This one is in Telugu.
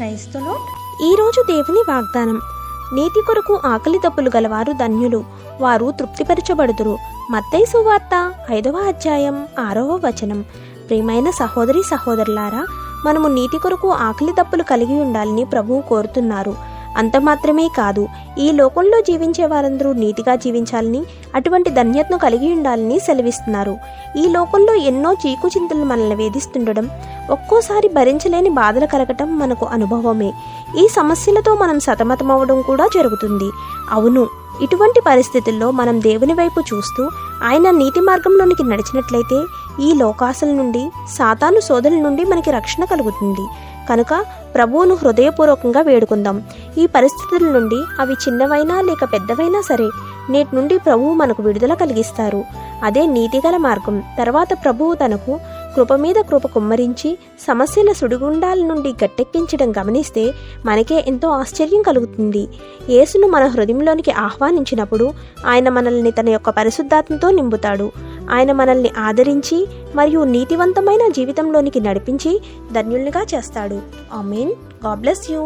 Praise the lord. ఈరోజు దేవుని వాగ్దానం, నీతి కొరకు ఆకలి దప్పులు గలవారు ధన్యులు, వారు తృప్తిపరచబడుదురు. మత్తయి సువార్త 5వ అధ్యాయం 6వ వచనం. ప్రియమైన సహోదరి సహోదరులారా, మనము నీతి కొరకు ఆకలి దప్పులు కలిగి ఉండాలని ప్రభువు కోరుతున్నారు. అంత మాత్రమే కాదు, ఈ లోకంలో జీవించే వారందరూ నీతిగా జీవించాలని, అటువంటి ధన్యతను కలిగి ఉండాలని సెలవిస్తున్నారు. ఈ లోకంలో ఎన్నో చీకు చింతలు మనల్ని వేధిస్తుండడం, ఒక్కోసారి భరించలేని బాధలు కలగటం మనకు అనుభవమే. ఈ సమస్యలతో మనం సతమతమవడం కూడా జరుగుతుంది. అవును, ఇటువంటి పరిస్థితుల్లో మనం దేవుని వైపు చూస్తూ ఆయన నీతి మార్గంలోనికి నడిచినట్లయితే ఈ లోకాసుల నుండి, సాతాను శోధనల నుండి మనకి రక్షణ కలుగుతుంది. కనుక ప్రభువును హృదయపూర్వకంగా వేడుకుందాం. ఈ పరిస్థితుల నుండి, అవి చిన్నవైనా లేక పెద్దవైనా సరే, నేటి నుండి ప్రభువు మనకు విడుదల కలిగిస్తారు. అదే నీతిగల మార్గం. తర్వాత ప్రభువు తనకు కృప మీద కృప కుమ్మరించి సమస్యల సుడిగుండాల నుండి గట్టెక్కించడం గమనిస్తే మనకే ఎంతో ఆశ్చర్యం కలుగుతుంది. యేసును మన హృదయంలోనికి ఆహ్వానించినప్పుడు ఆయన మనల్ని తన యొక్క పరిశుద్ధాత్మతో నింపుతాడు. ఆయన మనల్ని ఆదరించి మరియు నీతివంతమైన జీవితంలోనికి నడిపించి ధన్యులుగా చేస్తాడు. ఆమేన్. God bless you.